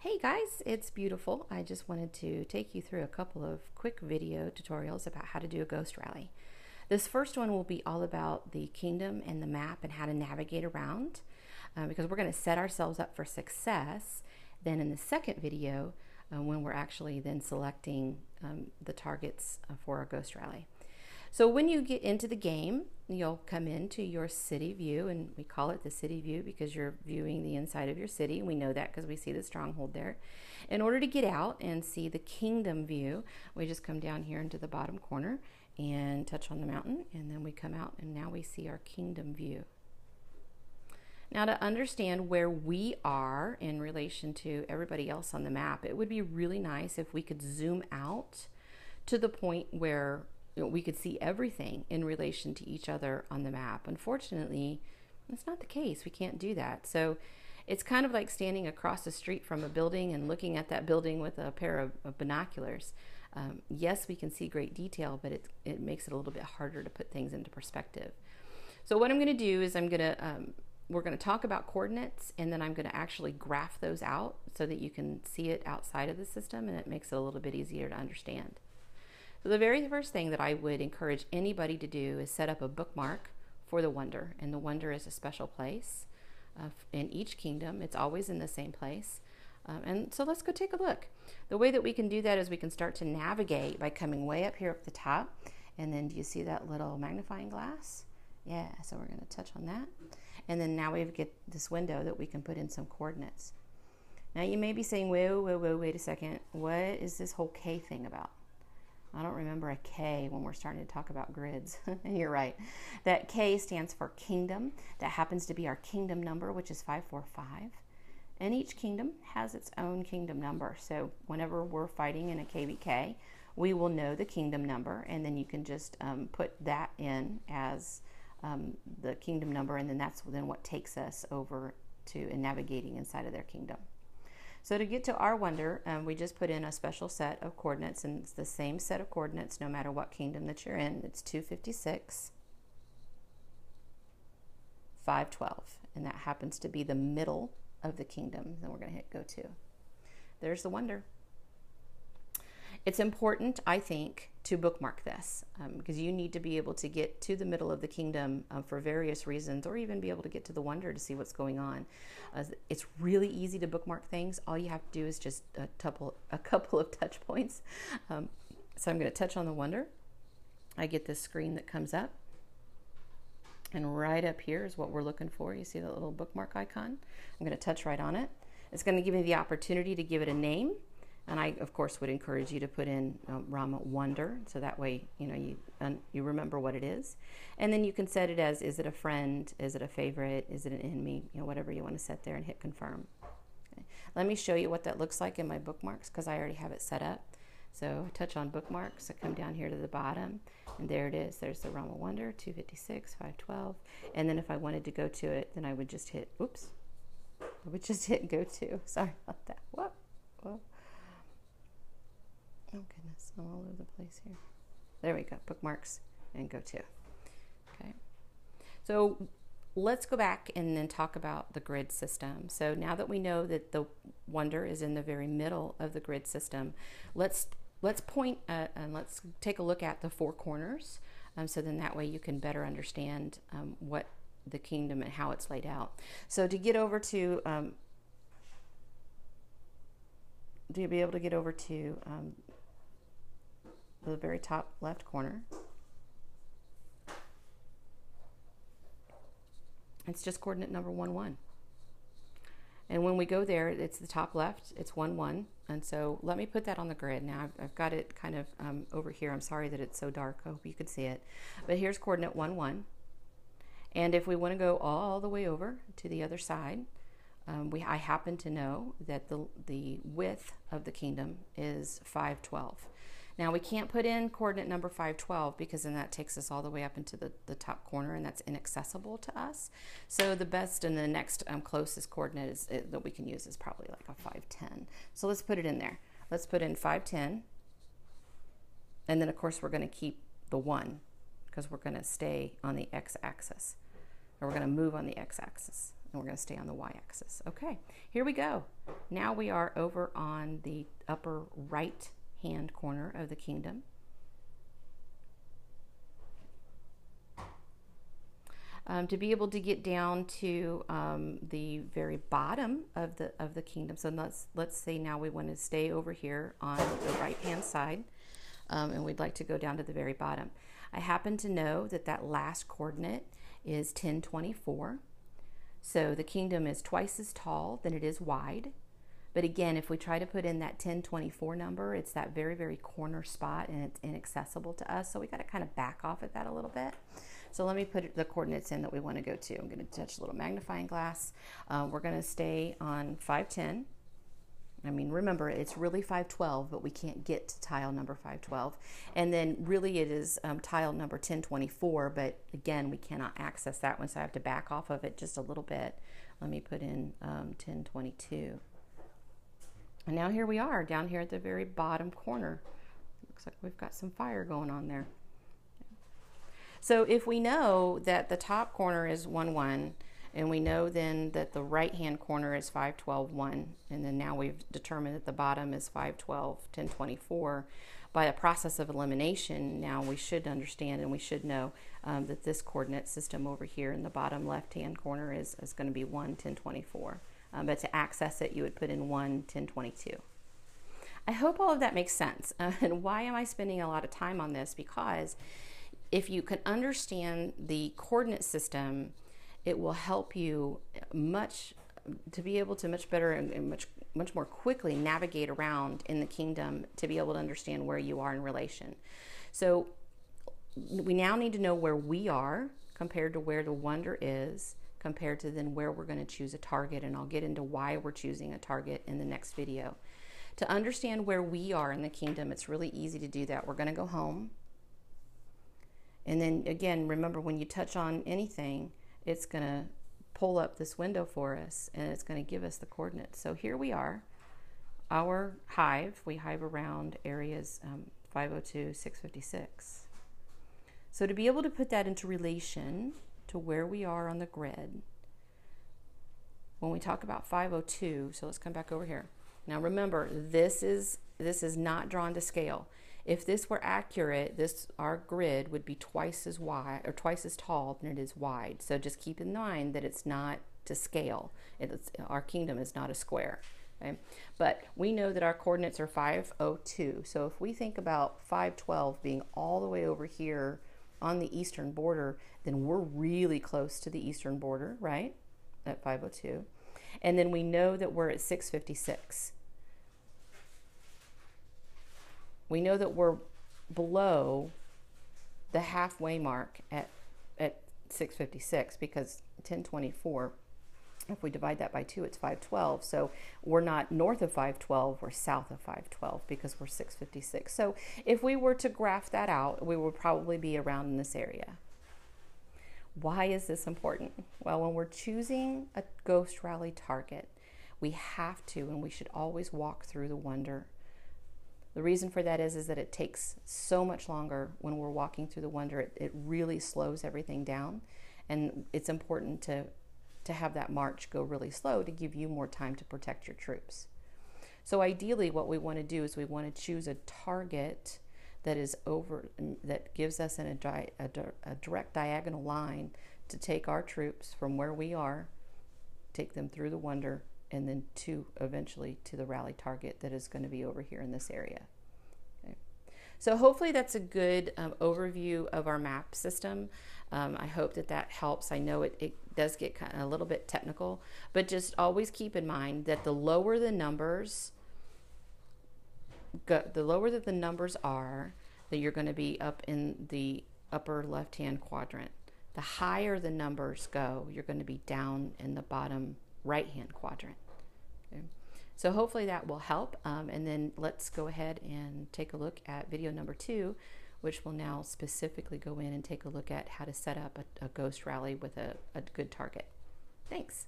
Hey guys, it's beautiful. I just wanted to take you through a couple of quick video tutorials about how to do a ghost rally. This first one will be all about the kingdom and the map and how to navigate around because we're going to set ourselves up for success. Then in the second video, when we're actually then selecting the targets for our ghost rally. So when you get into the game, you'll come into your city view, and we call it the city view because you're viewing the inside of your city. We know that because we see the stronghold there. In order to get out and see the kingdom view, we just come down here into the bottom corner and touch on the mountain, and then we come out and now we see our kingdom view. Now, to understand where we are in relation to everybody else on the map, it would be really nice if we could zoom out to the point where we could see everything in relation to each other on the map. Unfortunately, that's not the case. We can't do that. So it's kind of like standing across the street from a building and looking at that building with a pair of binoculars. Yes, we can see great detail, but it makes it a little bit harder to put things into perspective. So what I'm going to do is we're going to talk about coordinates, and then I'm going to actually graph those out so that you can see it outside of the system, and it makes it a little bit easier to understand. So the very first thing that I would encourage anybody to do is set up a bookmark for the wonder. And the wonder is a special place in each kingdom. It's always in the same place. And so let's go take a look. The way that we can do that is we can start to navigate by coming way up here up the top. And then do you see that little magnifying glass? Yeah, so we're going to touch on that. And then now we get this window that we can put in some coordinates. Now you may be saying, whoa, wait a second. What is this whole K thing about? I don't remember a K when we're starting to talk about grids. And you're right. That K stands for kingdom. That happens to be our kingdom number, which is 545. And each kingdom has its own kingdom number. So whenever we're fighting in a KVK, we will know the kingdom number, and then you can just put that in as the kingdom number, and then that's what takes us over to navigating inside of their kingdom. So to get to our wonder, we just put in a special set of coordinates, and it's the same set of coordinates no matter what kingdom that you're in. It's 256, 512, and that happens to be the middle of the kingdom. Then we're going to hit go to. There's the wonder. It's important, I think, to bookmark this because you need to be able to get to the middle of the kingdom for various reasons, or even be able to get to the wonder to see what's going on. It's really easy to bookmark things. All you have to do is just a couple of touch points. So I'm going to touch on the wonder. I get this screen that comes up. And right up here is what we're looking for. You see that little bookmark icon? I'm going to touch right on it. It's going to give me the opportunity to give it a name. And I, of course, would encourage you to put in Rama Wonder, so that way you remember what it is. And then you can set it as, is it a friend, is it a favorite, is it an enemy, whatever you want to set there, and hit confirm. Okay. Let me show you what that looks like in my bookmarks because I already have it set up. So touch on bookmarks, I come down here to the bottom, and there it is. There's the Rama Wonder, 256, 512. And then if I wanted to go to it, then I would just hit, oops, I would just hit go to. Sorry about that. Whoa. Oh goodness, I'm all over the place here. There we go, bookmarks and go to. Okay, so let's go back and then talk about the grid system. So now that we know that the wonder is in the very middle of the grid system, let's point and let's take a look at the four corners. So then that way you can better understand what the kingdom and how it's laid out. So to get over to be able to get over to the very top left corner, it's just coordinate number 1, 1. And when we go there, it's the top left, it's 1, 1. And so let me put that on the grid. Now I've got it kind of over here. I'm sorry that it's so dark. I hope you could see it. But here's coordinate 1, 1. And if we want to go all the way over to the other side, I happen to know that the width of the kingdom is 512. Now we can't put in coordinate number 512 because then that takes us all the way up into the top corner, and that's inaccessible to us. So the best and the next closest coordinate that we can use is probably like a 510. So let's put it in there. Let's put in 510, and then of course we're going to keep the 1 because we're going to stay on the x-axis, or we're going to move on the x-axis. and we're going to stay on the y-axis. Okay, here we go. Now we are over on the upper right hand corner of the kingdom. To be able to get down to the very bottom of the kingdom. So let's say now we want to stay over here on the right hand side, and we'd like to go down to the very bottom. I happen to know that that last coordinate is 1024. So the kingdom is twice as tall than it is wide. But again, if we try to put in that 1024 number, it's that very, very corner spot and it's inaccessible to us. So we got to kind of back off at that a little bit. So let me put the coordinates in that we want to go to. I'm going to touch a little magnifying glass. We're going to stay on 510. I mean, remember, it's really 512, but we can't get to tile number 512. And then really it is tile number 1024, but again, we cannot access that one, so I have to back off of it just a little bit. Let me put in 1022. And now here we are, down here at the very bottom corner. Looks like we've got some fire going on there. So if we know that the top corner is 1, 1, and we know then that the right hand corner is 5, 12, 1, and then now we've determined that the bottom is 5, 12, 10, 24, by a process of elimination, now we should understand and we should know that this coordinate system over here in the bottom left hand corner is going to be 1, 10, 24. But to access it, you would put in 1, 10, 22. I hope all of that makes sense. And why am I spending a lot of time on this? Because if you can understand the coordinate system, it will help you to be able to much better and much more quickly navigate around in the kingdom to be able to understand where you are in relation. So we now need to know where we are compared to where the wonder is, compared to then where we're going to choose a target, and I'll get into why we're choosing a target in the next video. To understand where we are in the kingdom, it's really easy to do that. We're going to go home. And then again, remember, when you touch on anything, it's going to pull up this window for us and it's going to give us the coordinates. So here we are, our hive. We hive around areas 502, 656. So to be able to put that into relation to where we are on the grid, when we talk about 502, so let's come back over here. Now remember, this is not drawn to scale. If this were accurate, our grid would be twice as wide or twice as tall than it is wide. So just keep in mind that it's not to scale. Our kingdom is not a square. Okay? But we know that our coordinates are 502. So if we think about 512 being all the way over here on the eastern border, then we're really close to the eastern border, right? At 502. And then we know that we're at 656. We know that we're below the halfway mark at 656 because 1024, if we divide that by 2, it's 512. So we're not north of 512, we're south of 512 because we're 656. So if we were to graph that out, we would probably be around in this area. Why is this important? Well, when we're choosing a ghost rally target, we have to, and we should always walk through the wonder. The reason for that is that it takes so much longer when we're walking through the wonder. It really slows everything down, and it's important to have that march go really slow to give you more time to protect your troops. So ideally what we want to do is we want to choose a target that gives us a direct diagonal line to take our troops from where we are, take them through the wonder, and then eventually to the rally target that is going to be over here in this area. Okay. So hopefully that's a good overview of our map system. I hope that helps. I know it does get kind of a little bit technical, but just always keep in mind that the lower the numbers are, that you're going to be up in the upper left-hand quadrant. The higher the numbers go, you're going to be down in the bottom right-hand quadrant. Okay. So hopefully that will help. And then let's go ahead and take a look at video number 2, which will now specifically go in and take a look at how to set up a ghost rally with a good target. Thanks.